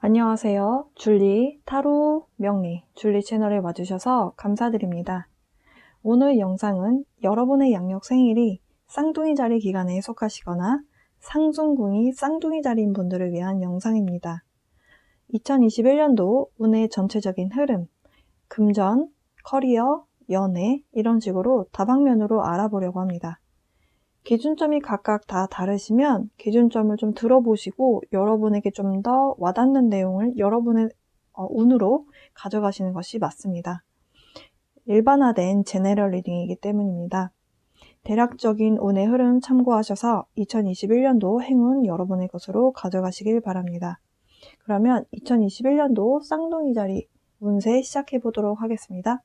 안녕하세요. 줄리, 타로, 명리, 줄리 채널에 와주셔서 감사드립니다. 오늘 영상은 여러분의 양력 생일이 쌍둥이 자리 기간에 속하시거나 상중궁이 쌍둥이 자리인 분들을 위한 영상입니다. 2021년도 운의 전체적인 흐름, 금전, 커리어, 연애 이런 식으로 다방면으로 알아보려고 합니다. 기준점이 각각 다 다르시면 기준점을 좀 들어보시고 여러분에게 좀 더 와닿는 내용을 여러분의 운으로 가져가시는 것이 맞습니다. 일반화된 제네럴 리딩이기 때문입니다. 대략적인 운의 흐름 참고하셔서 2021년도 행운 여러분의 것으로 가져가시길 바랍니다. 그러면 2021년도 쌍둥이 자리 운세 시작해 보도록 하겠습니다.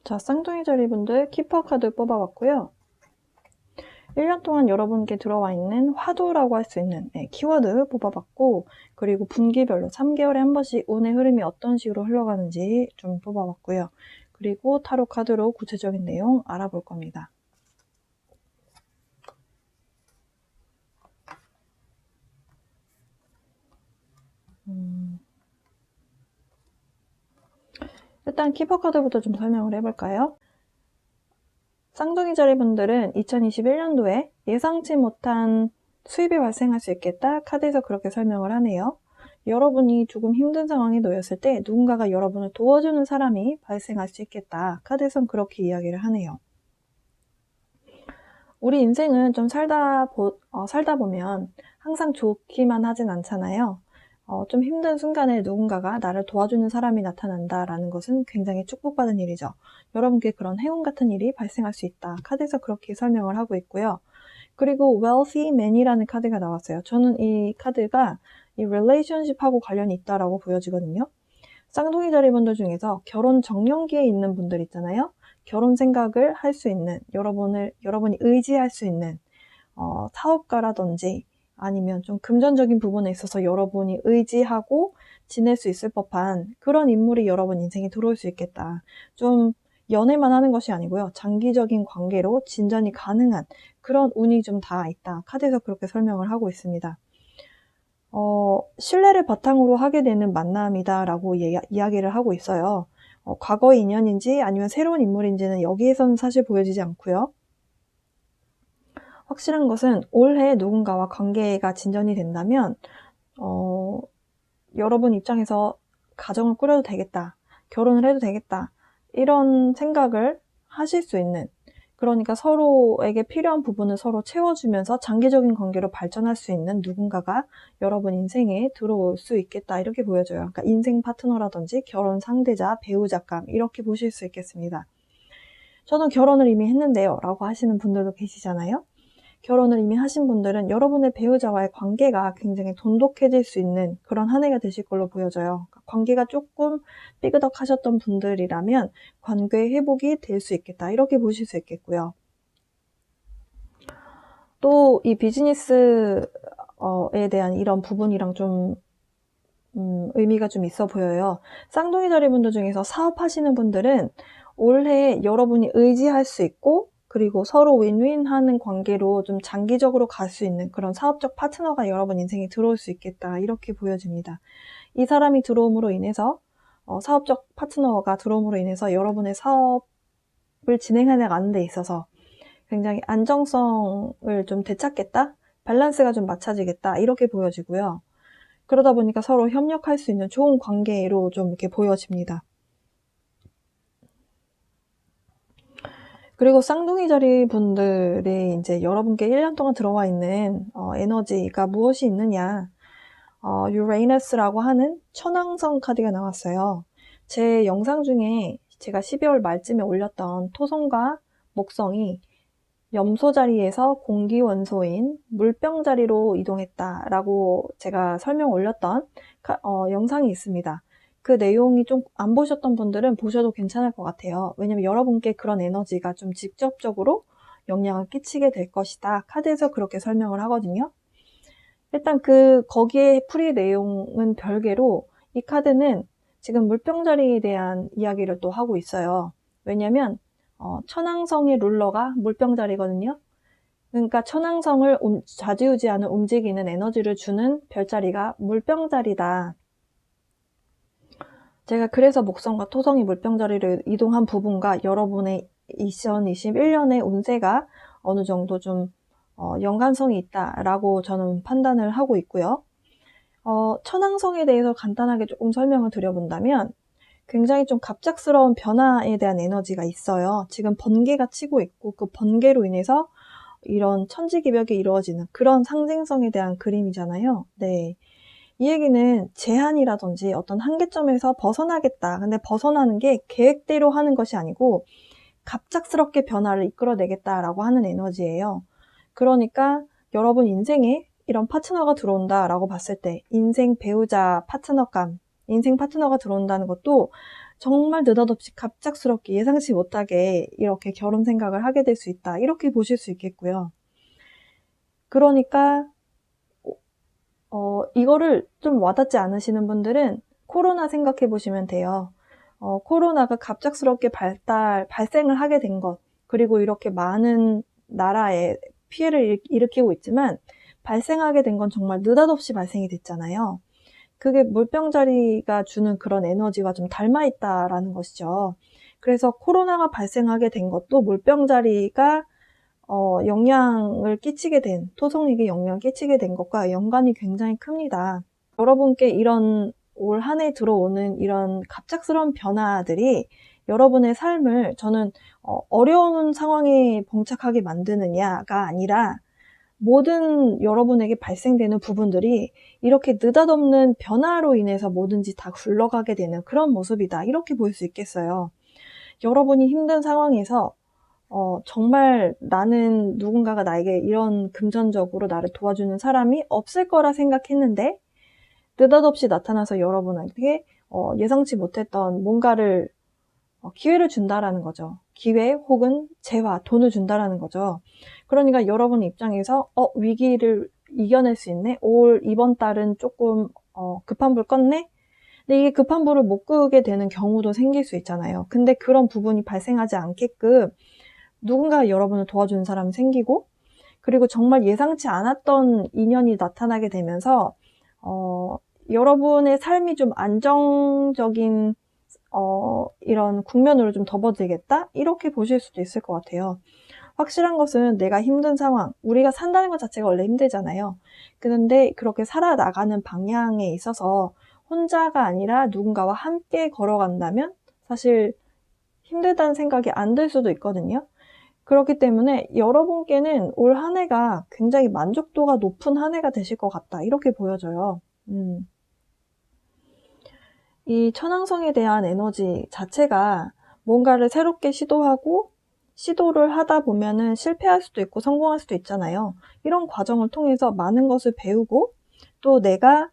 자, 쌍둥이 자리 분들 키퍼 카드 뽑아봤고요. 1년 동안 여러분께 들어와 있는 화두라고 할 수 있는 키워드 뽑아봤고, 그리고 분기별로 3개월에 한 번씩 운의 흐름이 어떤 식으로 흘러가는지 좀 뽑아봤고요. 그리고 타로 카드로 구체적인 내용 알아볼 겁니다. 일단 키퍼 카드부터 좀 설명을 해볼까요? 쌍둥이 자리 분들은 2021년도에 예상치 못한 수입이 발생할 수 있겠다. 카드에서 그렇게 설명을 하네요. 여러분이 조금 힘든 상황에 놓였을 때 누군가가 여러분을 도와주는 사람이 발생할 수 있겠다. 카드에선 그렇게 이야기를 하네요. 우리 인생은 좀 살다 보면 항상 좋기만 하진 않잖아요. 좀 힘든 순간에 누군가가 나를 도와주는 사람이 나타난다라는 것은 굉장히 축복받은 일이죠. 여러분께 그런 행운 같은 일이 발생할 수 있다. 카드에서 그렇게 설명을 하고 있고요. 그리고 wealthy man이라는 카드가 나왔어요. 저는 이 카드가 이 relationship하고 관련이 있다라고 보여지거든요. 쌍둥이 자리 분들 중에서 결혼 정년기에 있는 분들 있잖아요. 결혼 생각을 할 수 있는, 여러분이 의지할 수 있는 사업가라든지 아니면 좀 금전적인 부분에 있어서 여러분이 의지하고 지낼 수 있을 법한 그런 인물이 여러분 인생에 들어올 수 있겠다. 좀 연애만 하는 것이 아니고요. 장기적인 관계로 진전이 가능한 그런 운이 좀 다 있다. 카드에서 그렇게 설명을 하고 있습니다. 신뢰를 바탕으로 하게 되는 만남이다라고 이야기를 하고 있어요. 과거의 인연인지 아니면 새로운 인물인지는 여기에서는 사실 보여지지 않고요. 확실한 것은 올해 누군가와 관계가 진전이 된다면 여러분 입장에서 가정을 꾸려도 되겠다, 결혼을 해도 되겠다 이런 생각을 하실 수 있는, 그러니까 서로에게 필요한 부분을 서로 채워주면서 장기적인 관계로 발전할 수 있는 누군가가 여러분 인생에 들어올 수 있겠다 이렇게 보여져요. 그러니까 인생 파트너라든지 결혼 상대자, 배우자감 이렇게 보실 수 있겠습니다. 저는 결혼을 이미 했는데요 라고 하시는 분들도 계시잖아요. 결혼을 이미 하신 분들은 여러분의 배우자와의 관계가 굉장히 돈독해질 수 있는 그런 한 해가 되실 걸로 보여져요. 관계가 조금 삐그덕하셨던 분들이라면 관계 회복이 될 수 있겠다 이렇게 보실 수 있겠고요. 또 이 비즈니스에 대한 이런 부분이랑 좀 의미가 좀 있어 보여요. 쌍둥이 자리 분들 중에서 사업하시는 분들은 올해 여러분이 의지할 수 있고 그리고 서로 윈윈하는 관계로 좀 장기적으로 갈 수 있는 그런 사업적 파트너가 여러분 인생에 들어올 수 있겠다 이렇게 보여집니다. 이 사람이 들어옴으로 인해서 사업적 파트너가 들어옴으로 인해서 여러분의 사업을 진행해 나가는 데 있어서 굉장히 안정성을 좀 되찾겠다, 밸런스가 좀 맞춰지겠다 이렇게 보여지고요. 그러다 보니까 서로 협력할 수 있는 좋은 관계로 좀 이렇게 보여집니다. 그리고 쌍둥이 자리 분들이 이제 여러분께 1년 동안 들어와 있는 에너지가 무엇이 있느냐, 유레이너스라고 하는 천왕성 카드가 나왔어요. 제 영상 중에 제가 12월 말쯤에 올렸던 토성과 목성이 염소 자리에서 공기 원소인 물병 자리로 이동했다라고 제가 설명 올렸던 영상이 있습니다. 그 내용이 좀 안 보셨던 분들은 보셔도 괜찮을 것 같아요. 왜냐면 여러분께 그런 에너지가 좀 직접적으로 영향을 끼치게 될 것이다. 카드에서 그렇게 설명을 하거든요. 일단 거기에 풀이 내용은 별개로 이 카드는 지금 물병자리에 대한 이야기를 또 하고 있어요. 왜냐면 천왕성의 룰러가 물병자리거든요. 그러니까 천왕성을 좌지우지하는 움직이는 에너지를 주는 별자리가 물병자리다. 제가 그래서 목성과 토성이 물병자리를 이동한 부분과 여러분의 2021년의 운세가 어느 정도 좀 연관성이 있다라고 저는 판단을 하고 있고요. 천왕성에 대해서 간단하게 조금 설명을 드려본다면 굉장히 좀 갑작스러운 변화에 대한 에너지가 있어요. 지금 번개가 치고 있고 그 번개로 인해서 이런 천지기벽이 이루어지는 그런 상징성에 대한 그림이잖아요. 네. 이 얘기는 제한이라든지 어떤 한계점에서 벗어나겠다. 근데 벗어나는 게 계획대로 하는 것이 아니고 갑작스럽게 변화를 이끌어내겠다라고 하는 에너지예요. 그러니까 여러분 인생에 이런 파트너가 들어온다라고 봤을 때 인생 배우자 파트너감, 인생 파트너가 들어온다는 것도 정말 느닷없이 갑작스럽게 예상치 못하게 이렇게 결혼 생각을 하게 될 수 있다. 이렇게 보실 수 있겠고요. 그러니까 이거를 좀 와닿지 않으시는 분들은 코로나 생각해 보시면 돼요. 코로나가 갑작스럽게 발생을 하게 된 것, 그리고 이렇게 많은 나라에 피해를 일으키고 있지만 발생하게 된 건 정말 느닷없이 발생이 됐잖아요. 그게 물병자리가 주는 그런 에너지와 좀 닮아있다라는 것이죠. 그래서 코로나가 발생하게 된 것도 물병자리가 영향을 끼치게 된, 토성에게 영향을 끼치게 된 것과 연관이 굉장히 큽니다. 여러분께 이런 올 한 해 들어오는 이런 갑작스러운 변화들이 여러분의 삶을 저는 어려운 상황에 봉착하게 만드느냐가 아니라 모든 여러분에게 발생되는 부분들이 이렇게 느닷없는 변화로 인해서 뭐든지 다 굴러가게 되는 그런 모습이다. 이렇게 볼 수 있겠어요. 여러분이 힘든 상황에서 정말 나는 누군가가 나에게 이런 금전적으로 나를 도와주는 사람이 없을 거라 생각했는데 느닷없이 나타나서 여러분에게 예상치 못했던 뭔가를 기회를 준다라는 거죠. 기회 혹은 재화, 돈을 준다라는 거죠. 그러니까 여러분 입장에서 위기를 이겨낼 수 있네? 이번 달은 조금 급한 불 껐네? 근데 이게 급한 불을 못 끄게 되는 경우도 생길 수 있잖아요. 근데 그런 부분이 발생하지 않게끔 누군가 여러분을 도와주는 사람이 생기고, 그리고 정말 예상치 않았던 인연이 나타나게 되면서 여러분의 삶이 좀 안정적인 이런 국면으로 좀 접어들겠다? 이렇게 보실 수도 있을 것 같아요. 확실한 것은 내가 힘든 상황, 우리가 산다는 것 자체가 원래 힘들잖아요. 그런데 그렇게 살아나가는 방향에 있어서 혼자가 아니라 누군가와 함께 걸어간다면 사실 힘들다는 생각이 안 들 수도 있거든요. 그렇기 때문에 여러분께는 올 한 해가 굉장히 만족도가 높은 한 해가 되실 것 같다. 이렇게 보여져요. 이 천왕성에 대한 에너지 자체가 뭔가를 새롭게 시도를 하다 보면은 실패할 수도 있고 성공할 수도 있잖아요. 이런 과정을 통해서 많은 것을 배우고 또 내가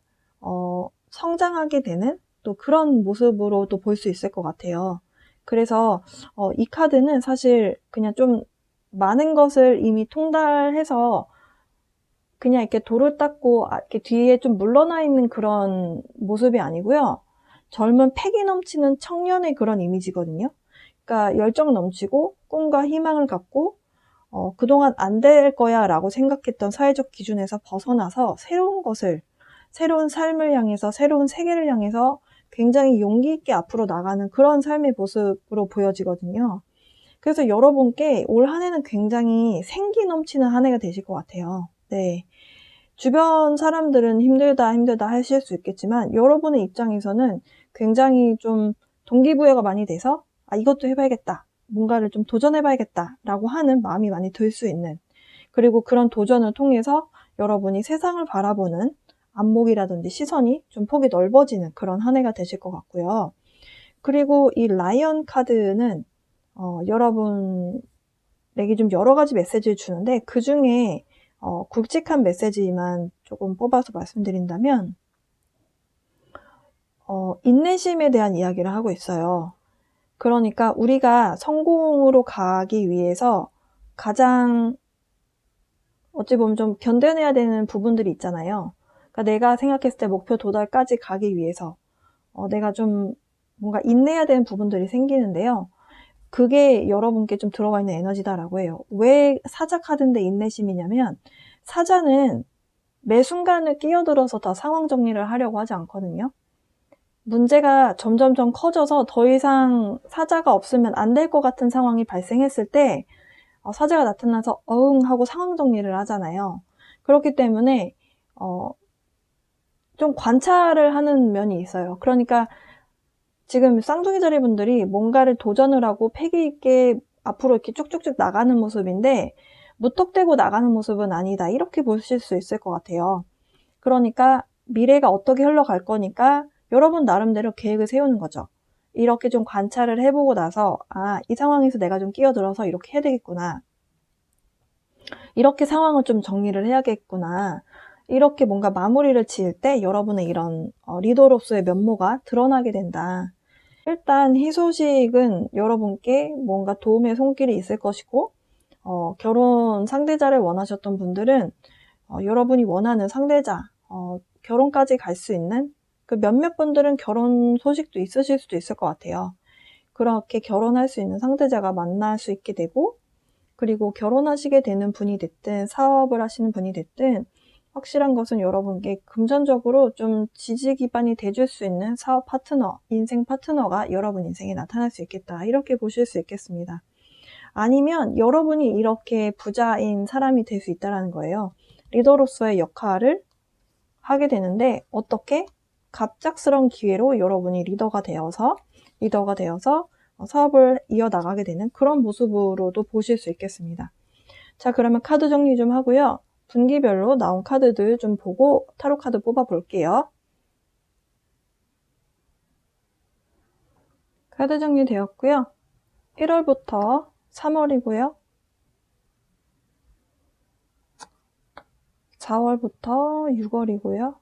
성장하게 되는 또 그런 모습으로 또 볼 수 있을 것 같아요. 그래서 이 카드는 사실 그냥 좀 많은 것을 이미 통달해서 그냥 이렇게 돌을 닦고 이렇게 뒤에 좀 물러나 있는 그런 모습이 아니고요. 젊은 패기 넘치는 청년의 그런 이미지거든요. 그러니까 열정 넘치고 꿈과 희망을 갖고 그동안 안 될 거야 라고 생각했던 사회적 기준에서 벗어나서 새로운 삶을 향해서 새로운 세계를 향해서 굉장히 용기 있게 앞으로 나가는 그런 삶의 모습으로 보여지거든요. 그래서 여러분께 올 한 해는 굉장히 생기 넘치는 한 해가 되실 것 같아요. 네. 주변 사람들은 힘들다 하실 수 있겠지만 여러분의 입장에서는 굉장히 좀 동기부여가 많이 돼서 이것도 해봐야겠다. 뭔가를 좀 도전해봐야겠다. 라고 하는 마음이 많이 들 수 있는, 그리고 그런 도전을 통해서 여러분이 세상을 바라보는 안목이라든지 시선이 좀 폭이 넓어지는 그런 한 해가 되실 것 같고요. 그리고 이 라이언 카드는 여러분에게 좀 여러 가지 메시지를 주는데 그 중에 굵직한 메시지만 조금 뽑아서 말씀드린다면 인내심에 대한 이야기를 하고 있어요. 그러니까 우리가 성공으로 가기 위해서 가장 어찌 보면 좀 견뎌내야 되는 부분들이 있잖아요. 그러니까 내가 생각했을 때 목표 도달까지 가기 위해서 내가 좀 뭔가 인내해야 되는 부분들이 생기는데요. 그게 여러분께 좀 들어가 있는 에너지다라고 해요. 왜 사자 카드인데 인내심이냐면 사자는 매 순간을 끼어들어서 다 상황 정리를 하려고 하지 않거든요. 문제가 점점점 커져서 더 이상 사자가 없으면 안 될 것 같은 상황이 발생했을 때 사자가 나타나서 어흥 하고 상황 정리를 하잖아요. 그렇기 때문에 좀 관찰을 하는 면이 있어요. 그러니까 지금 쌍둥이 자리 분들이 뭔가를 도전을 하고 패기 있게 앞으로 이렇게 쭉쭉쭉 나가는 모습인데 무턱대고 나가는 모습은 아니다. 이렇게 보실 수 있을 것 같아요. 그러니까 미래가 어떻게 흘러갈 거니까 여러분 나름대로 계획을 세우는 거죠. 이렇게 좀 관찰을 해보고 나서 이 상황에서 내가 좀 끼어들어서 이렇게 해야 되겠구나. 이렇게 상황을 좀 정리를 해야겠구나. 이렇게 뭔가 마무리를 지을 때 여러분의 이런 리더로서의 면모가 드러나게 된다. 일단 희소식은 여러분께 뭔가 도움의 손길이 있을 것이고 결혼 상대자를 원하셨던 분들은 여러분이 원하는 상대자, 결혼까지 갈 수 있는 그 몇몇 분들은 결혼 소식도 있으실 수도 있을 것 같아요. 그렇게 결혼할 수 있는 상대자가 만날 수 있게 되고 그리고 결혼하시게 되는 분이 됐든 사업을 하시는 분이 됐든 확실한 것은 여러분께 금전적으로 좀 지지 기반이 돼줄 수 있는 사업 파트너, 인생 파트너가 여러분 인생에 나타날 수 있겠다. 이렇게 보실 수 있겠습니다. 아니면 여러분이 이렇게 부자인 사람이 될 수 있다는 거예요. 리더로서의 역할을 하게 되는데 어떻게? 갑작스러운 기회로 여러분이 리더가 되어서 사업을 이어나가게 되는 그런 모습으로도 보실 수 있겠습니다. 자, 그러면 카드 정리 좀 하고요. 분기별로 나온 카드들 좀 보고 타로 카드 뽑아 볼게요. 카드 정리 되었고요. 1월부터 3월이고요. 4월부터 6월이고요.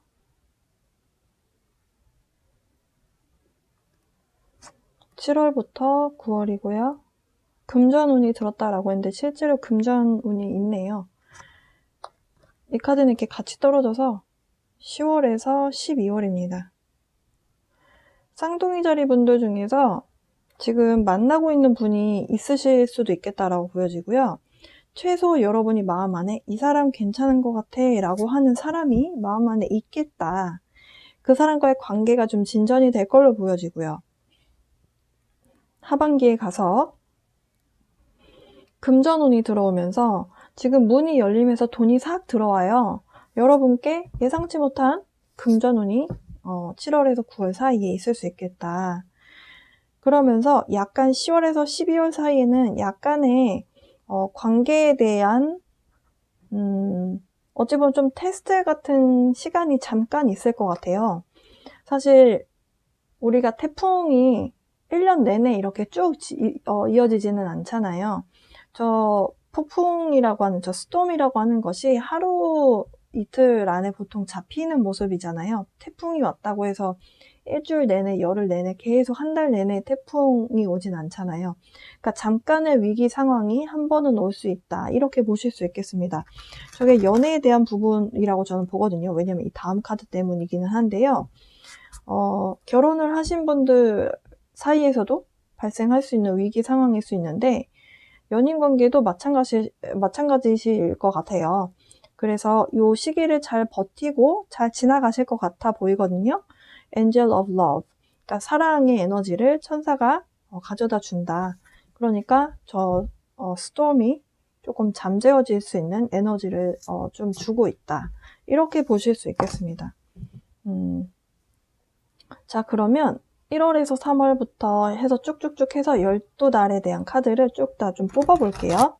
7월부터 9월이고요. 금전운이 들었다라고 했는데 실제로 금전운이 있네요. 이 카드는 이렇게 같이 떨어져서 10월에서 12월입니다. 쌍둥이 자리 분들 중에서 지금 만나고 있는 분이 있으실 수도 있겠다라고 보여지고요. 최소 여러분이 마음 안에 이 사람 괜찮은 것 같아 라고 하는 사람이 마음 안에 있겠다. 그 사람과의 관계가 좀 진전이 될 걸로 보여지고요. 하반기에 가서 금전운이 들어오면서 지금 문이 열리면서 돈이 싹 들어와요. 여러분께 예상치 못한 금전운이 7월에서 9월 사이에 있을 수 있겠다. 그러면서 약간 10월에서 12월 사이에는 약간의 관계에 대한 어찌 보면 좀 테스트 같은 시간이 잠깐 있을 것 같아요. 사실 우리가 태풍이 1년 내내 이렇게 쭉 이어지지는 않잖아요. 저 폭풍이라고 하는 저 스톰이라고 하는 것이 하루 이틀 안에 보통 잡히는 모습이잖아요. 태풍이 왔다고 해서 일주일 내내, 열흘 내내, 계속 한 달 내내 태풍이 오진 않잖아요. 그러니까 잠깐의 위기 상황이 한 번은 올 수 있다. 이렇게 보실 수 있겠습니다. 저게 연애에 대한 부분이라고 저는 보거든요. 왜냐면 이 다음 카드 때문이기는 한데요. 결혼을 하신 분들 사이에서도 발생할 수 있는 위기 상황일 수 있는데 연인 관계도 마찬가지실 것 같아요. 그래서 이 시기를 잘 버티고 잘 지나가실 것 같아 보이거든요. Angel of Love. 그러니까 사랑의 에너지를 천사가 가져다 준다. 그러니까 저 스톰이 조금 잠재워질 수 있는 에너지를 좀 주고 있다. 이렇게 보실 수 있겠습니다. 자, 그러면 1월에서 3월부터 해서 쭉쭉쭉 해서 12달에 대한 카드를 쭉 다 좀 뽑아 볼게요.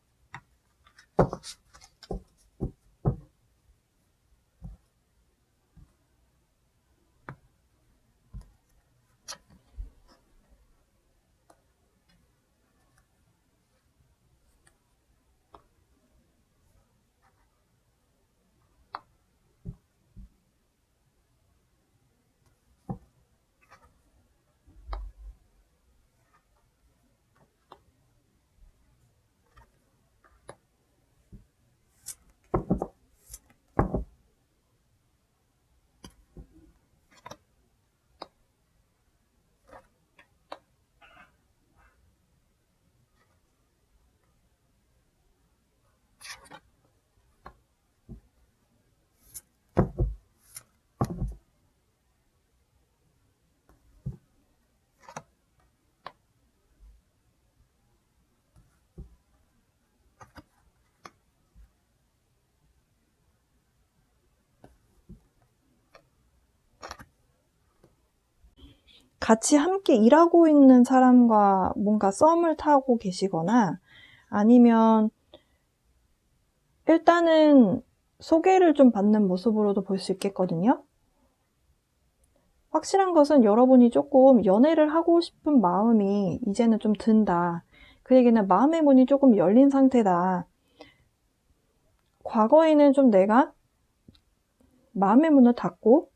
같이 함께 일하고 있는 사람과 뭔가 썸을 타고 계시거나 아니면 일단은 소개를 좀 받는 모습으로도 볼 수 있겠거든요. 확실한 것은 여러분이 조금 연애를 하고 싶은 마음이 이제는 좀 든다. 그 얘기는 마음의 문이 조금 열린 상태다. 과거에는 좀 내가 마음의 문을 닫고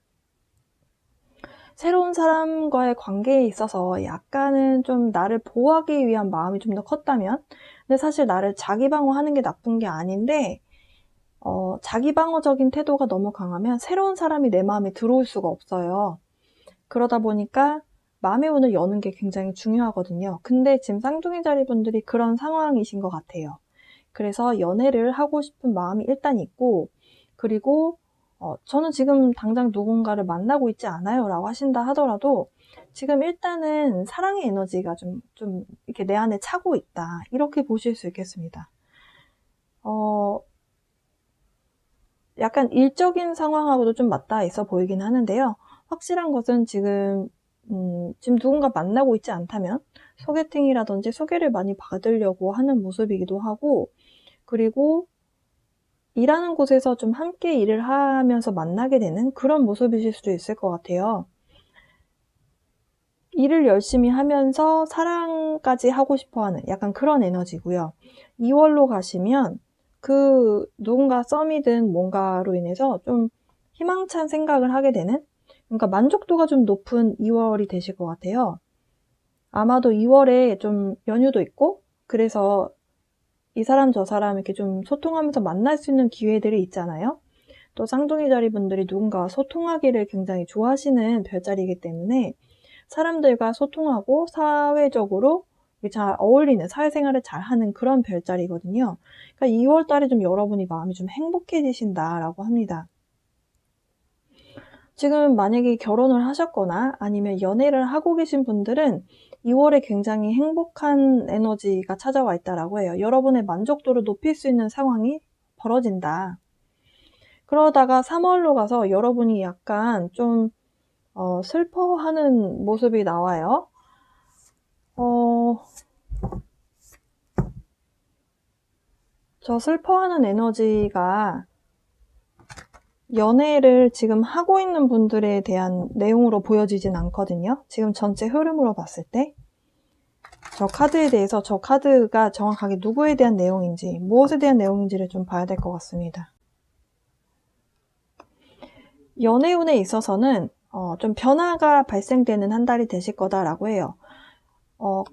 새로운 사람과의 관계에 있어서 약간은 좀 나를 보호하기 위한 마음이 좀 더 컸다면, 근데 사실 나를 자기 방어하는 게 나쁜 게 아닌데 자기 방어적인 태도가 너무 강하면 새로운 사람이 내 마음에 들어올 수가 없어요. 그러다 보니까 마음의 문을 여는 게 굉장히 중요하거든요. 근데 지금 쌍둥이 자리 분들이 그런 상황이신 것 같아요. 그래서 연애를 하고 싶은 마음이 일단 있고, 그리고 저는 지금 당장 누군가를 만나고 있지 않아요 라고 하신다 하더라도 지금 일단은 사랑의 에너지가 좀 이렇게 내 안에 차고 있다, 이렇게 보실 수 있겠습니다. 약간 일적인 상황하고도 좀 맞닿아 있어 보이긴 하는데요. 확실한 것은 지금 누군가 만나고 있지 않다면 소개팅이라든지 소개를 많이 받으려고 하는 모습이기도 하고, 그리고 일하는 곳에서 좀 함께 일을 하면서 만나게 되는 그런 모습이실 수도 있을 것 같아요. 일을 열심히 하면서 사랑까지 하고 싶어하는 약간 그런 에너지고요. 2월로 가시면 그 누군가 썸이든 뭔가로 인해서 좀 희망찬 생각을 하게 되는, 그러니까 만족도가 좀 높은 2월이 되실 것 같아요. 아마도 2월에 좀 연휴도 있고 그래서 이 사람 저 사람 이렇게 좀 소통하면서 만날 수 있는 기회들이 있잖아요. 또 쌍둥이 자리 분들이 누군가와 소통하기를 굉장히 좋아하시는 별자리이기 때문에 사람들과 소통하고 사회적으로 잘 어울리는, 사회생활을 잘하는 그런 별자리거든요. 그러니까 2월 달에 좀 여러분이 마음이 좀 행복해지신다라고 합니다. 지금 만약에 결혼을 하셨거나 아니면 연애를 하고 계신 분들은 2월에 굉장히 행복한 에너지가 찾아와 있다라고 해요. 여러분의 만족도를 높일 수 있는 상황이 벌어진다. 그러다가 3월로 가서 여러분이 약간 좀 슬퍼하는 모습이 나와요. 저 슬퍼하는 에너지가 연애를 지금 하고 있는 분들에 대한 내용으로 보여지진 않거든요. 지금 전체 흐름으로 봤을 때 저 카드에 대해서, 저 카드가 정확하게 누구에 대한 내용인지, 무엇에 대한 내용인지를 좀 봐야 될 것 같습니다. 연애운에 있어서는 좀 변화가 발생되는 한 달이 되실 거다라고 해요.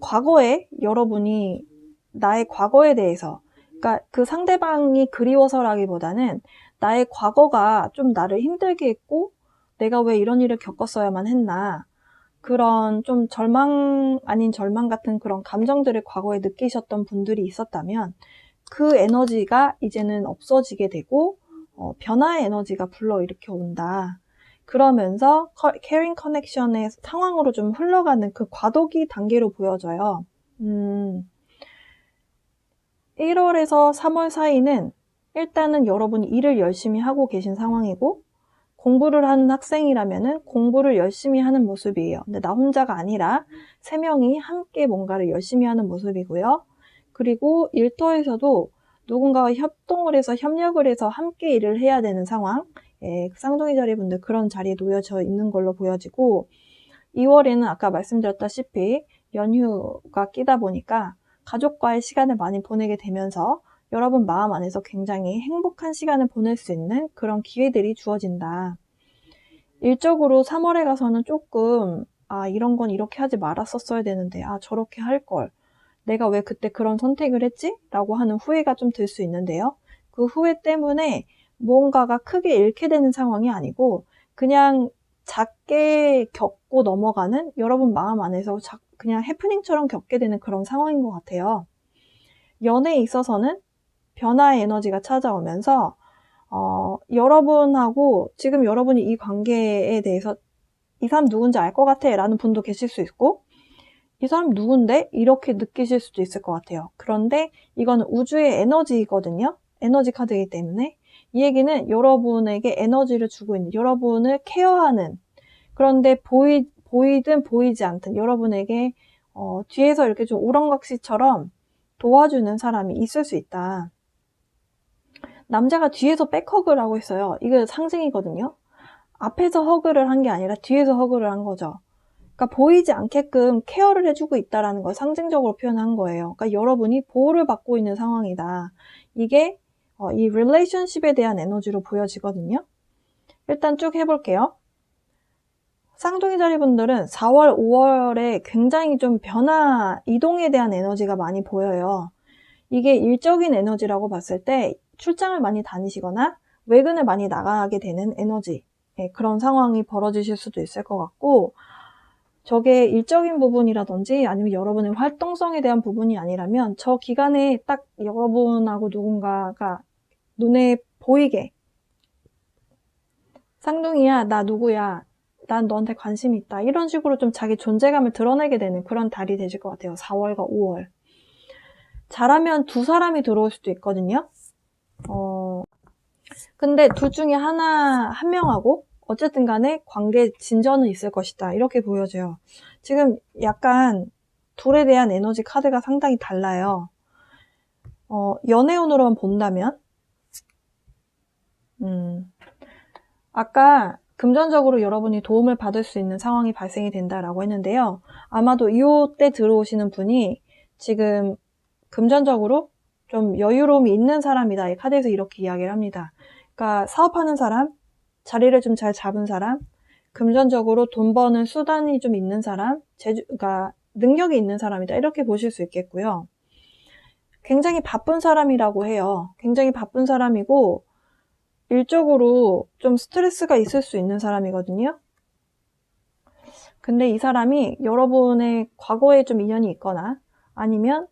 과거에 여러분이 나의 과거에 대해서, 그러니까 그 상대방이 그리워서라기보다는 나의 과거가 좀 나를 힘들게 했고 내가 왜 이런 일을 겪었어야만 했나, 그런 좀 절망 아닌 절망 같은 그런 감정들을 과거에 느끼셨던 분들이 있었다면 그 에너지가 이제는 없어지게 되고 변화의 에너지가 불러일으켜 온다. 그러면서 캐링 커넥션의 상황으로 좀 흘러가는 그 과도기 단계로 보여져요. 1월에서 3월 사이는 일단은 여러분이 일을 열심히 하고 계신 상황이고, 공부를 하는 학생이라면은 공부를 열심히 하는 모습이에요. 근데 나 혼자가 아니라 3명이 함께 뭔가를 열심히 하는 모습이고요. 그리고 일터에서도 누군가와 협동을 해서 협력을 해서 함께 일을 해야 되는 상황, 쌍둥이 자리 분들 그런 자리에 놓여져 있는 걸로 보여지고, 2월에는 아까 말씀드렸다시피 연휴가 끼다 보니까 가족과의 시간을 많이 보내게 되면서 여러분 마음 안에서 굉장히 행복한 시간을 보낼 수 있는 그런 기회들이 주어진다. 일적으로 3월에 가서는 조금 이런 건 이렇게 하지 말았었어야 되는데 저렇게 할걸, 내가 왜 그때 그런 선택을 했지? 라고 하는 후회가 좀 들 수 있는데요. 그 후회 때문에 무언가가 크게 잃게 되는 상황이 아니고 그냥 작게 겪고 넘어가는, 여러분 마음 안에서 그냥 해프닝처럼 겪게 되는 그런 상황인 것 같아요. 연애에 있어서는 변화의 에너지가 찾아오면서 여러분하고 지금 여러분이 이 관계에 대해서 이 사람 누군지 알 것 같아 라는 분도 계실 수 있고, 이 사람 누군데? 이렇게 느끼실 수도 있을 것 같아요. 그런데 이거는 우주의 에너지거든요. 에너지 카드이기 때문에 이 얘기는 여러분에게 에너지를 주고 있는, 여러분을 케어하는, 그런데 보이든 보이지 않든 여러분에게 뒤에서 이렇게 좀 우렁각시처럼 도와주는 사람이 있을 수 있다. 남자가 뒤에서 백허그를 하고 있어요. 이거 상징이거든요. 앞에서 허그를 한 게 아니라 뒤에서 허그를 한 거죠. 그러니까 보이지 않게끔 케어를 해주고 있다라는 걸 상징적으로 표현한 거예요. 그러니까 여러분이 보호를 받고 있는 상황이다. 이게 이 릴레이션십에 대한 에너지로 보여지거든요. 일단 쭉 해볼게요. 쌍둥이 자리 분들은 4월, 5월에 굉장히 좀 변화, 이동에 대한 에너지가 많이 보여요. 이게 일적인 에너지라고 봤을 때 출장을 많이 다니시거나 외근을 많이 나가게 되는 에너지, 그런 상황이 벌어지실 수도 있을 것 같고, 저게 일적인 부분이라든지 아니면 여러분의 활동성에 대한 부분이 아니라면 저 기간에 딱 여러분하고 누군가가 눈에 보이게 쌍둥이야, 나 누구야, 난 너한테 관심이 있다, 이런 식으로 좀 자기 존재감을 드러내게 되는 그런 달이 되실 것 같아요. 4월과 5월. 잘하면 두 사람이 들어올 수도 있거든요. 근데 둘 중에 한 명하고 어쨌든 간에 관계 진전은 있을 것이다, 이렇게 보여져요. 지금 약간 둘에 대한 에너지 카드가 상당히 달라요. 연애운으로만 본다면 아까 금전적으로 여러분이 도움을 받을 수 있는 상황이 발생이 된다라고 했는데요. 아마도 이때 들어오시는 분이 지금 금전적으로 좀 여유로움이 있는 사람이다. 이 카드에서 이렇게 이야기를 합니다. 그러니까 사업하는 사람, 자리를 좀 잘 잡은 사람, 금전적으로 돈 버는 수단이 좀 있는 사람, 그러니까 능력이 있는 사람이다. 이렇게 보실 수 있겠고요. 굉장히 바쁜 사람이라고 해요. 굉장히 바쁜 사람이고 일적으로 좀 스트레스가 있을 수 있는 사람이거든요. 근데 이 사람이 여러분의 과거에 좀 인연이 있거나 아니면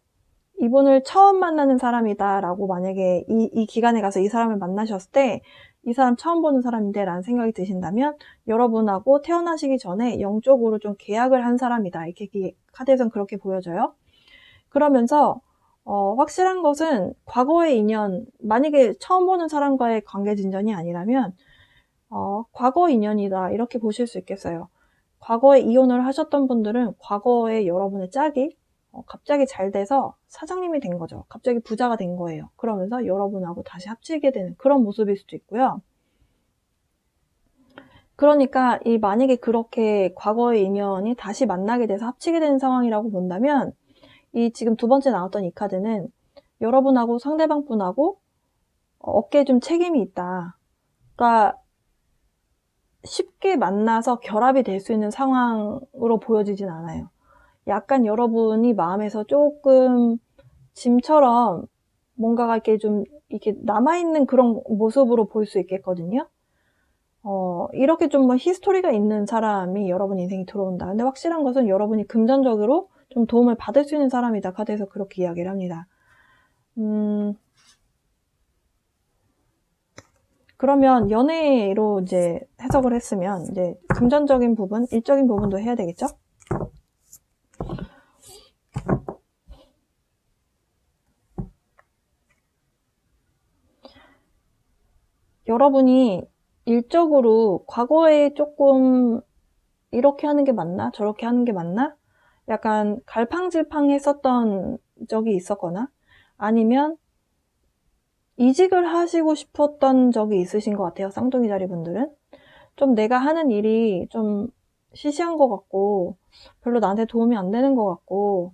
이분을 처음 만나는 사람이다 라고 만약에 이 기간에 가서 이 사람을 만나셨을 때 이 사람 처음 보는 사람인데 라는 생각이 드신다면 여러분하고 태어나시기 전에 영적으로 좀 계약을 한 사람이다. 이렇게 카드에서는 그렇게 보여져요. 그러면서 확실한 것은 과거의 인연, 만약에 처음 보는 사람과의 관계 진전이 아니라면 과거 인연이다, 이렇게 보실 수 있겠어요. 과거에 이혼을 하셨던 분들은 과거에 여러분의 짝이 갑자기 잘 돼서 사장님이 된 거죠. 갑자기 부자가 된 거예요. 그러면서 여러분하고 다시 합치게 되는 그런 모습일 수도 있고요. 그러니까 만약에 그렇게 과거의 인연이 다시 만나게 돼서 합치게 되는 상황이라고 본다면 이 지금 두 번째 나왔던 이 카드는 여러분하고 상대방 분하고 어깨에 좀 책임이 있다. 그러니까 쉽게 만나서 결합이 될 수 있는 상황으로 보여지진 않아요. 약간 여러분이 마음에서 조금 짐처럼 뭔가가 이렇게 좀 이렇게 남아있는 그런 모습으로 볼 수 있겠거든요. 이렇게 좀 히스토리가 있는 사람이 여러분 인생에 들어온다. 근데 확실한 것은 여러분이 금전적으로 좀 도움을 받을 수 있는 사람이다. 카드에서 그렇게 이야기를 합니다. 그러면 연애로 이제 해석을 했으면 이제 금전적인 부분, 일적인 부분도 해야 되겠죠? 여러분이 일적으로 과거에 조금 이렇게 하는 게 맞나? 저렇게 하는 게 맞나? 약간 갈팡질팡했었던 적이 있었거나 아니면 이직을 하시고 싶었던 적이 있으신 것 같아요. 쌍둥이 자리 분들은. 좀 내가 하는 일이 좀 시시한 것 같고 별로 나한테 도움이 안 되는 것 같고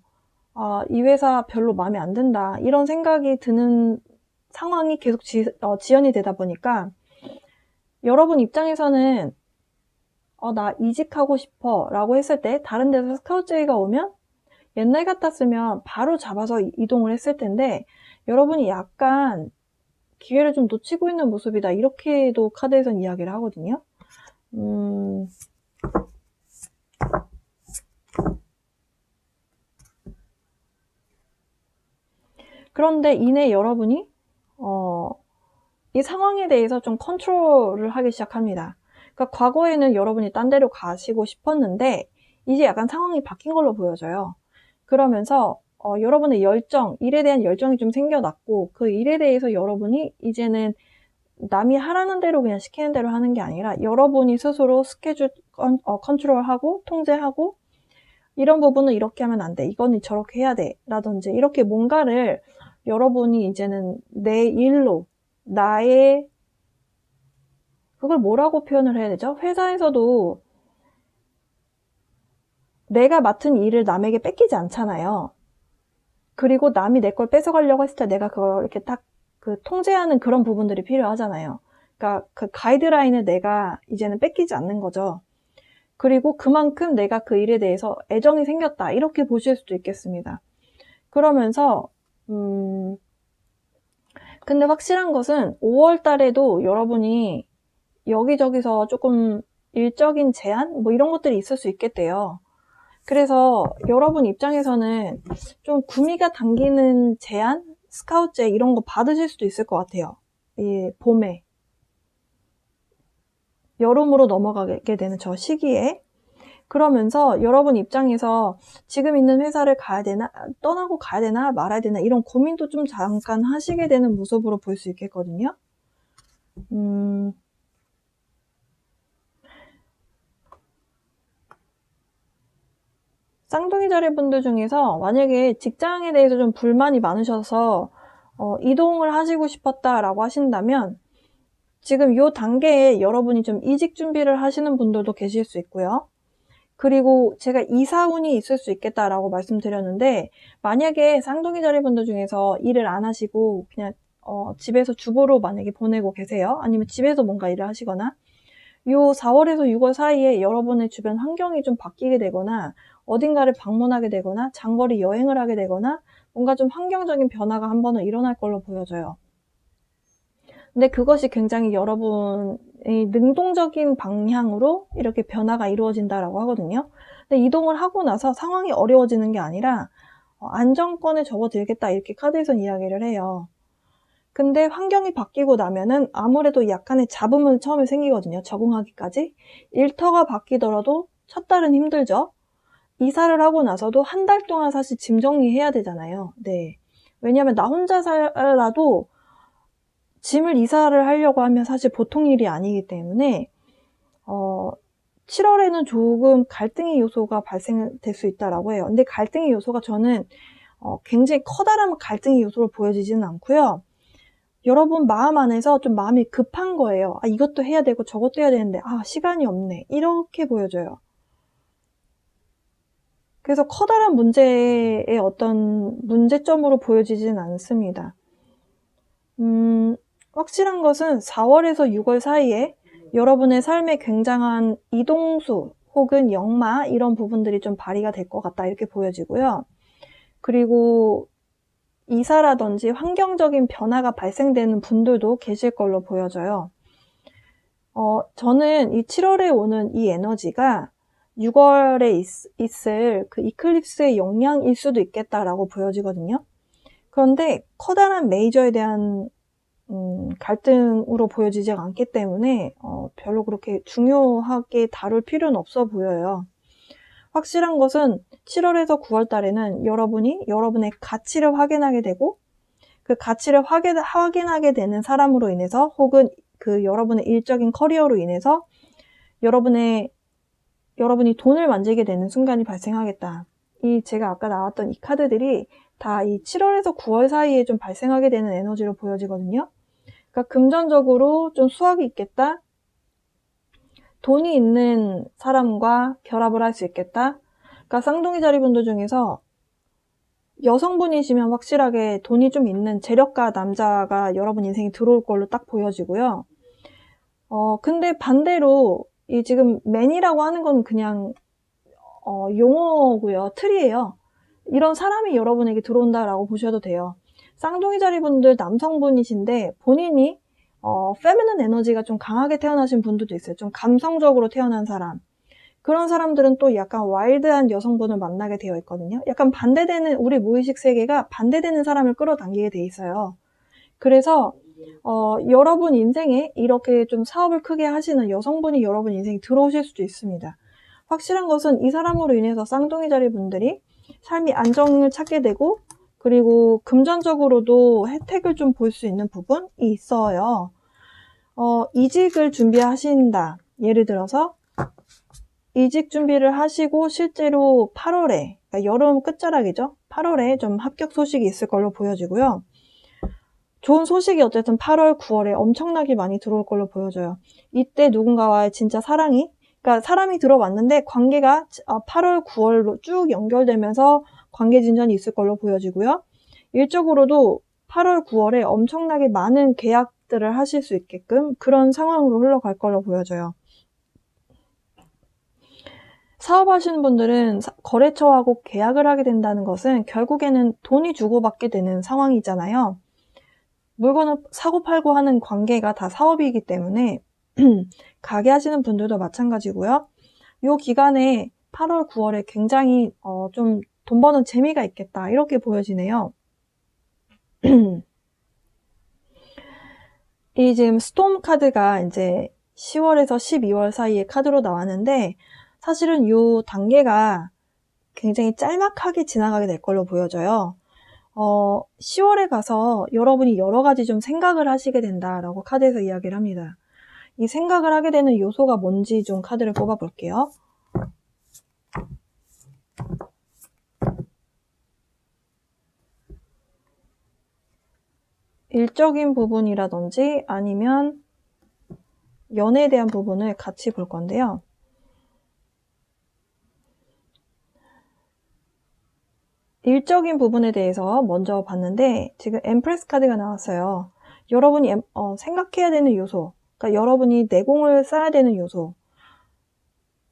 이 회사 별로 마음에 안 든다, 이런 생각이 드는 상황이 계속 지연이 되다 보니까 여러분 입장에서는 나 이직하고 싶어 라고 했을 때 다른 데서 스카우트 제의가 오면 옛날 같았으면 바로 잡아서 이동을 했을 텐데 여러분이 약간 기회를 좀 놓치고 있는 모습이다, 이렇게도 카드에서는 이야기를 하거든요. 그런데 이내 여러분이 이 상황에 대해서 좀 컨트롤을 하기 시작합니다. 그러니까 과거에는 여러분이 딴 데로 가시고 싶었는데 이제 약간 상황이 바뀐 걸로 보여져요. 그러면서 여러분의 열정, 일에 대한 열정이 좀 생겨났고 그 일에 대해서 여러분이 이제는 남이 하라는 대로 그냥 시키는 대로 하는 게 아니라 여러분이 스스로 스케줄 컨트롤하고 통제하고 이런 부분은 이렇게 하면 안 돼. 이거는 저렇게 해야 돼. 라든지 이렇게 뭔가를 여러분이 이제는 내 일로 나의 그걸 뭐라고 표현을 해야 되죠? 회사에서도 내가 맡은 일을 남에게 뺏기지 않잖아요. 그리고 남이 내 걸 뺏어가려고 했을 때 내가 그걸 이렇게 딱 그 통제하는 그런 부분들이 필요하잖아요. 그러니까 그 가이드라인을 내가 이제는 뺏기지 않는 거죠. 그리고 그만큼 내가 그 일에 대해서 애정이 생겼다. 이렇게 보실 수도 있겠습니다. 그러면서 근데 확실한 것은 5월 달에도 여러분이 여기저기서 조금 일적인 제한? 뭐 이런 것들이 있을 수 있겠대요. 그래서 여러분 입장에서는 좀 구미가 당기는 제안? 스카우트제 이런 거 받으실 수도 있을 것 같아요. 이 봄에. 여름으로 넘어가게 되는 저 시기에. 그러면서 여러분 입장에서 지금 있는 회사를 가야 되나, 떠나고 가야 되나 말아야 되나 이런 고민도 좀 잠깐 하시게 되는 모습으로 볼 수 있겠거든요. 쌍둥이 자리분들 중에서 만약에 직장에 대해서 좀 불만이 많으셔서 이동을 하시고 싶었다라고 하신다면 지금 이 단계에 여러분이 좀 이직 준비를 하시는 분들도 계실 수 있고요. 그리고 제가 이사운이 있을 수 있겠다라고 말씀드렸는데 만약에 쌍둥이 자리분들 중에서 일을 안 하시고 그냥 집에서 주부로 만약에 보내고 계세요. 아니면 집에서 뭔가 일을 하시거나 요 4월에서 6월 사이에 여러분의 주변 환경이 좀 바뀌게 되거나 어딘가를 방문하게 되거나 장거리 여행을 하게 되거나 뭔가 좀 환경적인 변화가 한 번은 일어날 걸로 보여져요. 근데 그것이 굉장히 여러분의 능동적인 방향으로 이렇게 변화가 이루어진다라고 하거든요. 근데 이동을 하고 나서 상황이 어려워지는 게 아니라 안정권에 접어들겠다 이렇게 카드에선 이야기를 해요. 근데 환경이 바뀌고 나면은 아무래도 약간의 잡음은 처음에 생기거든요. 적응하기까지. 일터가 바뀌더라도 첫 달은 힘들죠. 이사를 하고 나서도 한 달 동안 사실 짐 정리해야 되잖아요. 네. 왜냐하면 나 혼자 살아도 짐을 이사를 하려고 하면 사실 보통 일이 아니기 때문에 7월에는 조금 갈등의 요소가 발생될 수 있다라고 해요. 근데 갈등의 요소가 저는 굉장히 커다란 갈등의 요소로 보여지지는 않고요. 여러분 마음 안에서 좀 마음이 급한 거예요. 아, 이것도 해야 되고 저것도 해야 되는데 시간이 없네. 이렇게 보여져요. 그래서 커다란 문제의 어떤 문제점으로 보여지진 않습니다. 확실한 것은 4월에서 6월 사이에 여러분의 삶에 굉장한 이동수 혹은 역마 이런 부분들이 좀 발휘가 될 것 같다 이렇게 보여지고요. 그리고 이사라든지 환경적인 변화가 발생되는 분들도 계실 걸로 보여져요. 저는 이 7월에 오는 이 에너지가 6월에 있을 그 이클립스의 영향일 수도 있겠다라고 보여지거든요. 그런데 커다란 메이저에 대한 갈등으로 보여지지 않기 때문에 별로 그렇게 중요하게 다룰 필요는 없어 보여요. 확실한 것은 7월에서 9월 달에는 여러분이 여러분의 가치를 확인하게 되고 그 가치를 확인하게 되는 사람으로 인해서 혹은 그 여러분의 일적인 커리어로 인해서 여러분이 돈을 만지게 되는 순간이 발생하겠다. 제가 아까 나왔던 이 카드들이 다 이 7월에서 9월 사이에 좀 발생하게 되는 에너지로 보여지거든요. 그러니까 금전적으로 좀 수확이 있겠다. 돈이 있는 사람과 결합을 할 수 있겠다. 그러니까 쌍둥이 자리분들 중에서 여성분이시면 확실하게 돈이 좀 있는 재력가 남자가 여러분 인생에 들어올 걸로 딱 보여지고요. 근데 반대로 이 지금 맨이라고 하는 건 그냥 용어고요. 틀이에요. 이런 사람이 여러분에게 들어온다라고 보셔도 돼요. 쌍둥이 자리분들 남성분이신데 본인이 페미닌 에너지가 좀 강하게 태어나신 분들도 있어요. 좀 감성적으로 태어난 사람. 그런 사람들은 또 약간 와일드한 여성분을 만나게 되어 있거든요. 약간 반대되는 우리 무의식 세계가 반대되는 사람을 끌어당기게 돼 있어요. 그래서 여러분 인생에 이렇게 좀 사업을 크게 하시는 여성분이 여러분 인생에 들어오실 수도 있습니다. 확실한 것은 이 사람으로 인해서 쌍둥이 자리 분들이 삶이 안정을 찾게 되고 그리고 금전적으로도 혜택을 좀 볼 수 있는 부분이 있어요. 이직을 준비하신다. 예를 들어서 이직 준비를 하시고 실제로 8월에, 그러니까 여름 끝자락이죠. 8월에 좀 합격 소식이 있을 걸로 보여지고요. 좋은 소식이 어쨌든 8월, 9월에 엄청나게 많이 들어올 걸로 보여져요. 이때 누군가와의 진짜 사랑이, 그러니까 사람이 들어왔는데 관계가 8월, 9월로 쭉 연결되면서 관계 진전이 있을 걸로 보여지고요. 일적으로도 8월, 9월에 엄청나게 많은 계약들을 하실 수 있게끔 그런 상황으로 흘러갈 걸로 보여져요. 사업하시는 분들은 거래처하고 계약을 하게 된다는 것은 결국에는 돈이 주고받게 되는 상황이잖아요. 물건을 사고 팔고 하는 관계가 다 사업이기 때문에 가게 하시는 분들도 마찬가지고요. 이 기간에 8월, 9월에 굉장히 좀 돈 버는 재미가 있겠다 이렇게 보여지네요. 이 지금 스톰 카드가 이제 10월에서 12월 사이에 카드로 나왔는데 사실은 이 단계가 굉장히 짤막하게 지나가게 될 걸로 보여져요. 10월에 가서 여러분이 여러 가지 좀 생각을 하시게 된다라고 카드에서 이야기를 합니다. 이 생각을 하게 되는 요소가 뭔지 좀 카드를 뽑아 볼게요. 일적인 부분이라든지 아니면 연애에 대한 부분을 같이 볼 건데요. 일적인 부분에 대해서 먼저 봤는데 지금 엠프레스 카드가 나왔어요. 여러분이 생각해야 되는 요소, 그러니까 여러분이 내공을 쌓아야 되는 요소,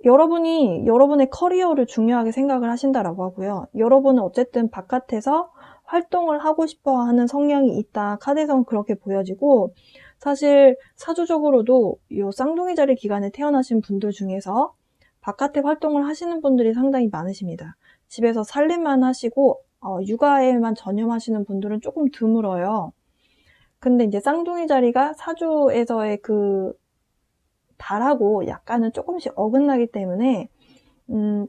여러분이 여러분의 커리어를 중요하게 생각을 하신다라고 하고요. 여러분은 어쨌든 바깥에서 활동을 하고 싶어 하는 성향이 있다. 카드에서는 그렇게 보여지고 사실 사주적으로도 이 쌍둥이 자리 기간에 태어나신 분들 중에서 바깥에 활동을 하시는 분들이 상당히 많으십니다. 집에서 살림만 하시고 육아에만 전념하시는 분들은 조금 드물어요. 근데 이제 쌍둥이 자리가 사주에서의 그 달하고 약간은 조금씩 어긋나기 때문에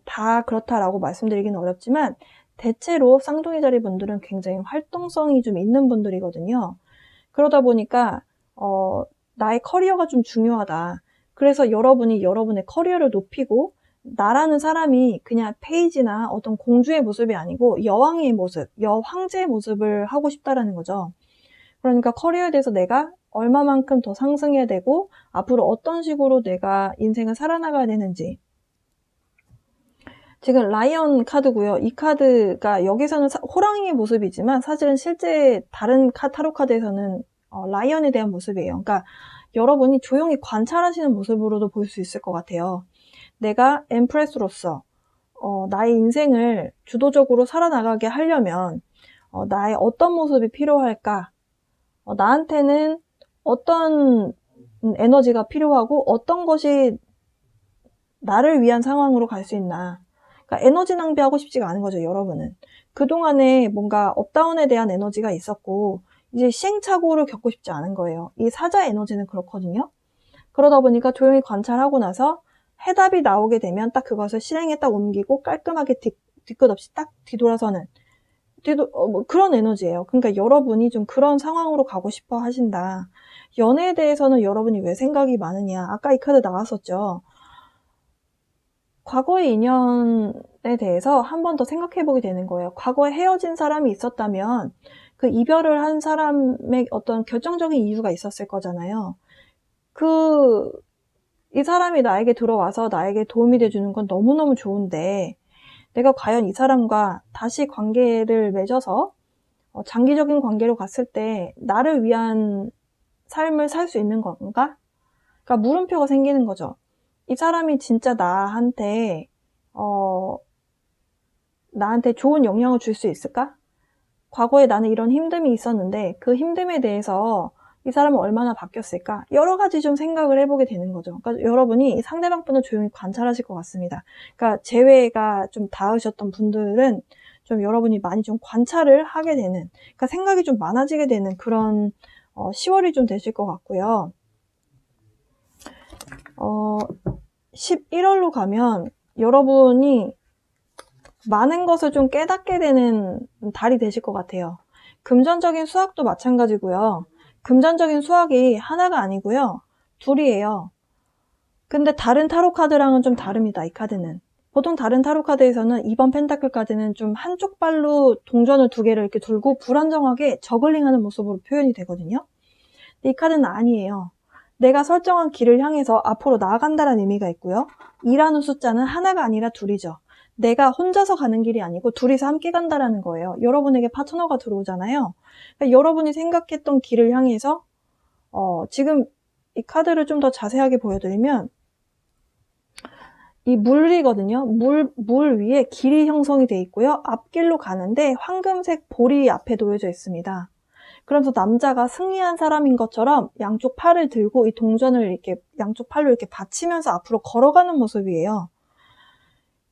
다 그렇다라고 말씀드리기는 어렵지만 대체로 쌍둥이 자리 분들은 굉장히 활동성이 좀 있는 분들이거든요. 그러다 보니까 나의 커리어가 좀 중요하다. 그래서 여러분이 여러분의 커리어를 높이고 나라는 사람이 그냥 페이지나 어떤 공주의 모습이 아니고 여왕의 모습, 여황제의 모습을 하고 싶다라는 거죠. 그러니까 커리어에 대해서 내가 얼마만큼 더 상승해야 되고 앞으로 어떤 식으로 내가 인생을 살아나가야 되는지. 지금 라이언 카드고요. 이 카드가 여기서는 호랑이의 모습이지만 사실은 실제 다른 타로 카드에서는 라이언에 대한 모습이에요. 그러니까 여러분이 조용히 관찰하시는 모습으로도 볼 수 있을 것 같아요. 내가 엠프레스로서 나의 인생을 주도적으로 살아나가게 하려면 나의 어떤 모습이 필요할까? 나한테는 어떤 에너지가 필요하고 어떤 것이 나를 위한 상황으로 갈 수 있나. 그러니까 에너지 낭비하고 싶지가 않은 거죠, 여러분은. 그동안에 뭔가 업다운에 대한 에너지가 있었고 이제 시행착오를 겪고 싶지 않은 거예요. 이 사자 에너지는 그렇거든요. 그러다 보니까 조용히 관찰하고 나서 해답이 나오게 되면 딱 그것을 실행에 딱 옮기고 깔끔하게 뒤끝 없이 딱 뒤돌아서는 뭐 그런 에너지예요. 그러니까 여러분이 좀 그런 상황으로 가고 싶어 하신다. 연애에 대해서는 여러분이 왜 생각이 많으냐. 아까 이 카드 나왔었죠. 과거의 인연에 대해서 한 번 더 생각해 보게 되는 거예요. 과거에 헤어진 사람이 있었다면 그 이별을 한 사람의 어떤 결정적인 이유가 있었을 거잖아요. 이 사람이 나에게 들어와서 나에게 도움이 돼주는 건 너무너무 좋은데 내가 과연 이 사람과 다시 관계를 맺어서 장기적인 관계로 갔을 때 나를 위한 삶을 살 수 있는 건가? 그러니까 물음표가 생기는 거죠. 이 사람이 진짜 나한테 좋은 영향을 줄 수 있을까? 과거에 나는 이런 힘듦이 있었는데 그 힘듦에 대해서 이 사람은 얼마나 바뀌었을까? 여러 가지 좀 생각을 해보게 되는 거죠. 그러니까 여러분이 상대방 분을 조용히 관찰하실 것 같습니다. 그러니까 재회가 좀 닿으셨던 분들은 좀 여러분이 많이 좀 관찰을 하게 되는, 그러니까 생각이 좀 많아지게 되는 그런 10월이 좀 되실 것 같고요. 11월로 가면 여러분이 많은 것을 좀 깨닫게 되는 달이 되실 것 같아요. 금전적인 수확도 마찬가지고요. 금전적인 수확이 하나가 아니고요. 둘이에요. 근데 다른 타로 카드랑은 좀 다릅니다. 이 카드는. 보통 다른 타로 카드에서는 2번 펜타클 카드는 좀 한쪽 발로 동전을 두 개를 이렇게 들고 불안정하게 저글링하는 모습으로 표현이 되거든요. 근데 이 카드는 아니에요. 내가 설정한 길을 향해서 앞으로 나아간다는 의미가 있고요. 2라는 숫자는 하나가 아니라 둘이죠. 내가 혼자서 가는 길이 아니고 둘이서 함께 간다라는 거예요. 여러분에게 파트너가 들어오잖아요. 그러니까 여러분이 생각했던 길을 향해서 지금 이 카드를 좀 더 자세하게 보여드리면 이 물이거든요. 물 위에 길이 형성이 되어 있고요. 앞길로 가는데 황금색 볼이 앞에 놓여져 있습니다. 그러면서 남자가 승리한 사람인 것처럼 양쪽 팔을 들고 이 동전을 이렇게 양쪽 팔로 이렇게 받치면서 앞으로 걸어가는 모습이에요.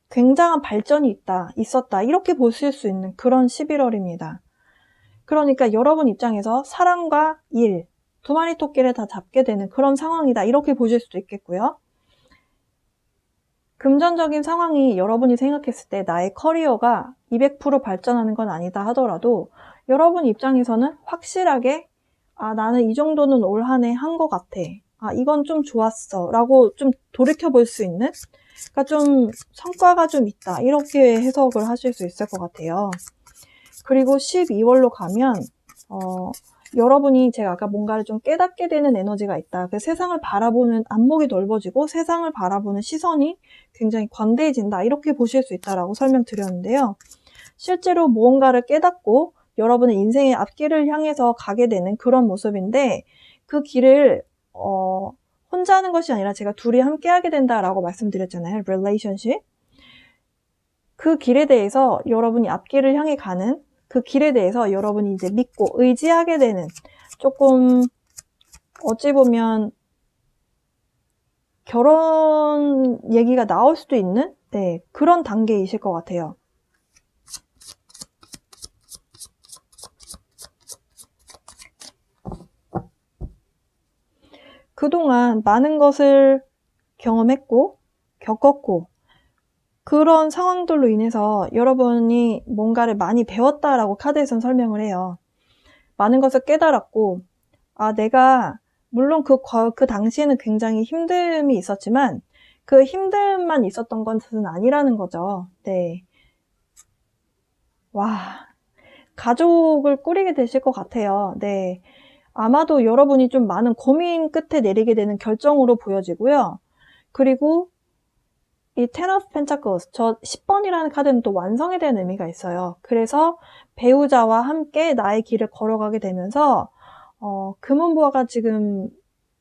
굉장한 발전이 있었다. 이렇게 보실 수 있는 그런 11월입니다. 그러니까 여러분 입장에서 사랑과 일, 두 마리 토끼를 다 잡게 되는 그런 상황이다. 이렇게 보실 수도 있겠고요. 금전적인 상황이 여러분이 생각했을 때 나의 커리어가 200% 발전하는 건 아니다 하더라도 여러분 입장에서는 확실하게 나는 이 정도는 올 한 해 한 것 같아. 이건 좀 좋았어. 라고 좀 돌이켜볼 수 있는 그러니까 좀 성과가 좀 있다. 이렇게 해석을 하실 수 있을 것 같아요. 그리고 12월로 가면 여러분이 제가 아까 뭔가를 좀 깨닫게 되는 에너지가 있다. 그 세상을 바라보는 안목이 넓어지고 세상을 바라보는 시선이 굉장히 광대해진다. 이렇게 보실 수 있다라고 설명드렸는데요. 실제로 무언가를 깨닫고 여러분의 인생의 앞길을 향해서 가게 되는 그런 모습인데 그 길을 혼자 하는 것이 아니라 제가 둘이 함께 하게 된다라고 말씀드렸잖아요. relationship. 그 길에 대해서 여러분이 앞길을 향해 가는 그 길에 대해서 여러분이 이제 믿고 의지하게 되는 조금 어찌 보면 결혼 얘기가 나올 수도 있는 그런 단계이실 것 같아요. 그동안 많은 것을 경험했고 겪었고 그런 상황들로 인해서 여러분이 뭔가를 많이 배웠다라고 카드에서는 설명을 해요. 많은 것을 깨달았고 내가 물론 그 당시에는 굉장히 힘듦이 있었지만 그 힘듦만 있었던 것은 아니라는 거죠. 네. 와, 가족을 꾸리게 되실 것 같아요. 네. 아마도 여러분이 좀 많은 고민 끝에 내리게 되는 결정으로 보여지고요. 그리고 이 Ten of Pentacles, 저 10번이라는 카드는 또 완성에 대한 의미가 있어요. 그래서 배우자와 함께 나의 길을 걸어가게 되면서 금은보화가 지금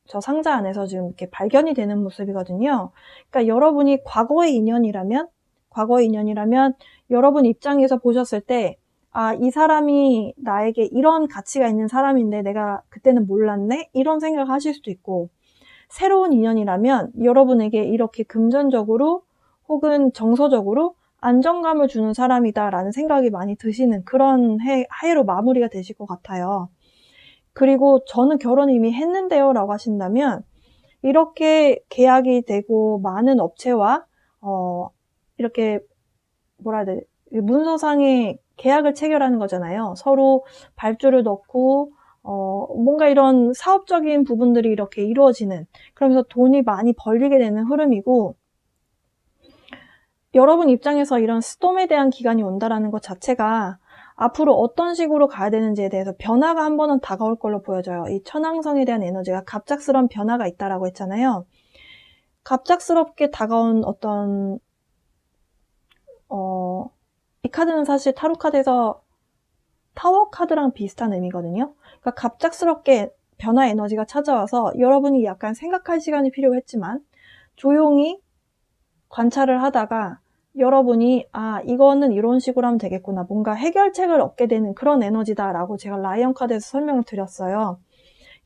저 상자 안에서 지금 이렇게 발견이 되는 모습이거든요. 그러니까 여러분이 과거의 인연이라면 여러분 입장에서 보셨을 때 이 사람이 나에게 이런 가치가 있는 사람인데 내가 그때는 몰랐네? 이런 생각을 하실 수도 있고 새로운 인연이라면 여러분에게 이렇게 금전적으로 혹은 정서적으로 안정감을 주는 사람이다 라는 생각이 많이 드시는 그런 해로 마무리가 되실 것 같아요. 그리고 저는 결혼 이미 했는데요 라고 하신다면 이렇게 계약이 되고 많은 업체와 이렇게 뭐라 해야 되지? 문서상의 계약을 체결하는 거잖아요. 서로 발주를 넣고 뭔가 이런 사업적인 부분들이 이렇게 이루어지는 그러면서 돈이 많이 벌리게 되는 흐름이고 여러분 입장에서 이런 스톰에 대한 기간이 온다라는 것 자체가 앞으로 어떤 식으로 가야 되는지에 대해서 변화가 한 번은 다가올 걸로 보여져요. 이 천왕성에 대한 에너지가 갑작스러운 변화가 있다라고 했잖아요. 갑작스럽게 다가온 어떤 이 카드는 사실 타로 카드에서 타워 카드랑 비슷한 의미거든요. 그러니까 갑작스럽게 변화 에너지가 찾아와서 여러분이 약간 생각할 시간이 필요했지만 조용히 관찰을 하다가 여러분이 이거는 이런 식으로 하면 되겠구나. 뭔가 해결책을 얻게 되는 그런 에너지다라고 제가 라이언 카드에서 설명을 드렸어요.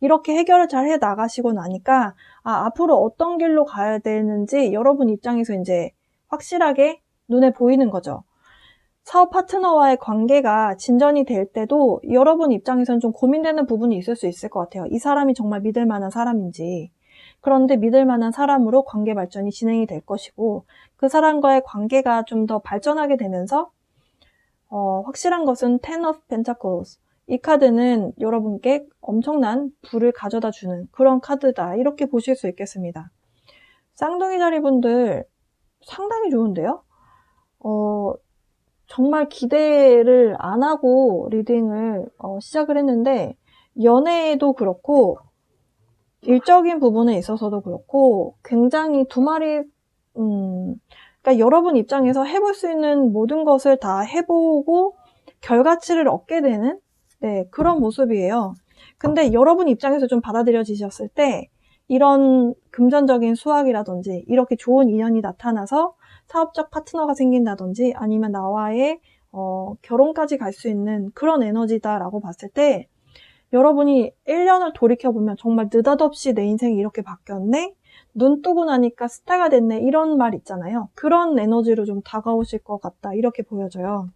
이렇게 해결을 잘 해 나가시고 나니까 앞으로 어떤 길로 가야 되는지 여러분 입장에서 이제 확실하게 눈에 보이는 거죠. 사업 파트너와의 관계가 진전이 될 때도 여러분 입장에서는 좀 고민되는 부분이 있을 수 있을 것 같아요. 이 사람이 정말 믿을 만한 사람인지. 그런데 믿을 만한 사람으로 관계 발전이 진행이 될 것이고 그 사람과의 관계가 좀 더 발전하게 되면서 확실한 것은 Ten of Pentacles, 이 카드는 여러분께 엄청난 부를 가져다 주는 그런 카드다. 이렇게 보실 수 있겠습니다. 쌍둥이 자리 분들 상당히 좋은데요? 정말 기대를 안 하고 리딩을 시작을 했는데 연애도 그렇고 일적인 부분에 있어서도 그렇고 굉장히 두 마리 그러니까 여러분 입장에서 해볼 수 있는 모든 것을 다 해보고 결과치를 얻게 되는 그런 모습이에요. 근데 여러분 입장에서 좀 받아들여지셨을 때 이런 금전적인 수확이라든지 이렇게 좋은 인연이 나타나서 사업적 파트너가 생긴다든지 아니면 나와의 결혼까지 갈 수 있는 그런 에너지다라고 봤을 때 여러분이 1년을 돌이켜보면 정말 느닷없이 내 인생이 이렇게 바뀌었네? 눈 뜨고 나니까 스타가 됐네? 이런 말 있잖아요. 그런 에너지로 좀 다가오실 것 같다. 이렇게 보여져요.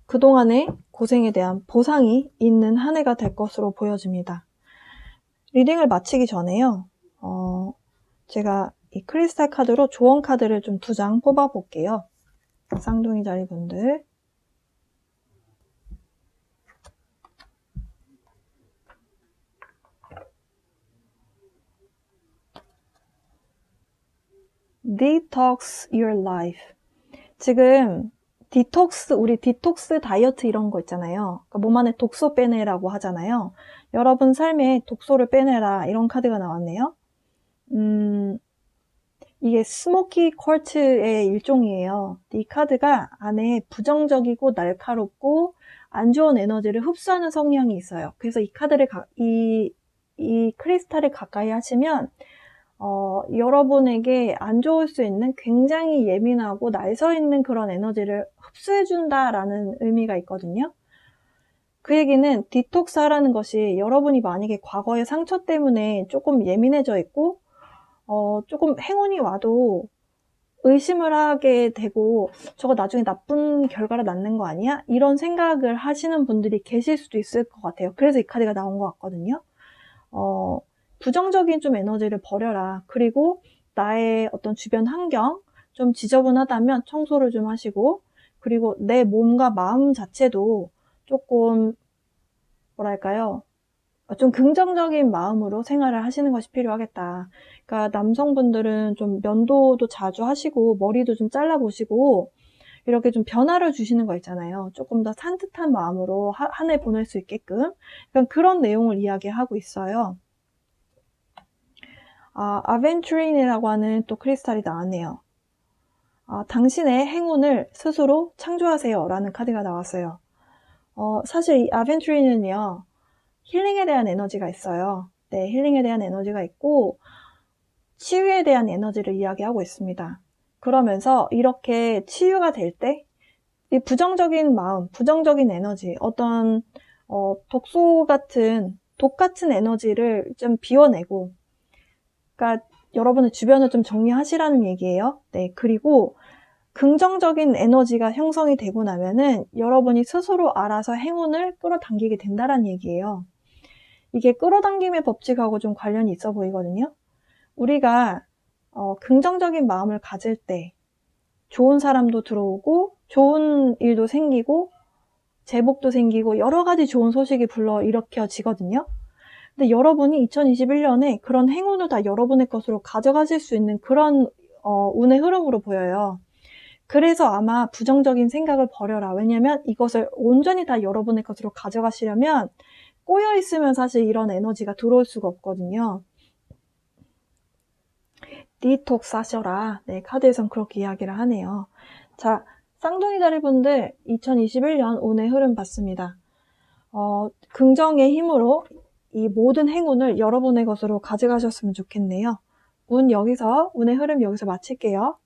그동안의 고생에 대한 보상이 있는 한 해가 될 것으로 보여집니다. 리딩을 마치기 전에요. 제가 이 크리스탈 카드로 조언 카드를 좀 2장 뽑아 볼게요. 쌍둥이 자리 분들. Detox your life. 지금 우리 디톡스 다이어트 이런 거 있잖아요. 그러니까 몸 안에 독소 빼내라고 하잖아요. 여러분 삶에 독소를 빼내라 이런 카드가 나왔네요. 이게 스모키 쿼츠의 일종이에요. 이 카드가 안에 부정적이고 날카롭고 안 좋은 에너지를 흡수하는 성향이 있어요. 그래서 이 카드를 이 크리스탈을 가까이 하시면 여러분에게 안 좋을 수 있는 굉장히 예민하고 날 서 있는 그런 에너지를 흡수해준다라는 의미가 있거든요. 그 얘기는 디톡스 하라는 것이 여러분이 만약에 과거의 상처 때문에 조금 예민해져 있고 조금 행운이 와도 의심을 하게 되고 저거 나중에 나쁜 결과를 낳는 거 아니야? 이런 생각을 하시는 분들이 계실 수도 있을 것 같아요. 그래서 이 카드가 나온 것 같거든요. 부정적인 좀 에너지를 버려라. 그리고 나의 어떤 주변 환경 좀 지저분하다면 청소를 좀 하시고 그리고 내 몸과 마음 자체도 조금 뭐랄까요? 좀 긍정적인 마음으로 생활을 하시는 것이 필요하겠다. 그러니까 남성분들은 좀 면도도 자주 하시고 머리도 좀 잘라보시고 이렇게 좀 변화를 주시는 거 있잖아요. 조금 더 산뜻한 마음으로 한 해 보낼 수 있게끔 그런 내용을 이야기하고 있어요. 아벤투린이라고 하는 또 크리스탈이 나왔네요. 당신의 행운을 스스로 창조하세요 라는 카드가 나왔어요. 사실 이 아벤투린은요. 힐링에 대한 에너지가 있어요. 네, 힐링에 대한 에너지가 있고 치유에 대한 에너지를 이야기하고 있습니다. 그러면서 이렇게 치유가 될 때 이 부정적인 마음, 부정적인 에너지, 어떤 독소 같은 독 같은 에너지를 좀 비워내고 그러니까 여러분의 주변을 좀 정리하시라는 얘기예요. 네, 그리고 긍정적인 에너지가 형성이 되고 나면은 여러분이 스스로 알아서 행운을 끌어당기게 된다는 얘기예요. 이게 끌어당김의 법칙하고 좀 관련이 있어 보이거든요. 우리가 긍정적인 마음을 가질 때 좋은 사람도 들어오고 좋은 일도 생기고 제복도 생기고 여러 가지 좋은 소식이 불러일으켜지거든요. 근데 여러분이 2021년에 그런 행운을 다 여러분의 것으로 가져가실 수 있는 그런 운의 흐름으로 보여요. 그래서 아마 부정적인 생각을 버려라. 왜냐면 이것을 온전히 다 여러분의 것으로 가져가시려면 꼬여있으면 사실 이런 에너지가 들어올 수가 없거든요. 디톡스 하셔라. 네, 카드에선 그렇게 이야기를 하네요. 자, 쌍둥이 자리분들 2021년 운의 흐름 봤습니다. 긍정의 힘으로 이 모든 행운을 여러분의 것으로 가져가셨으면 좋겠네요. 운의 흐름 여기서 마칠게요.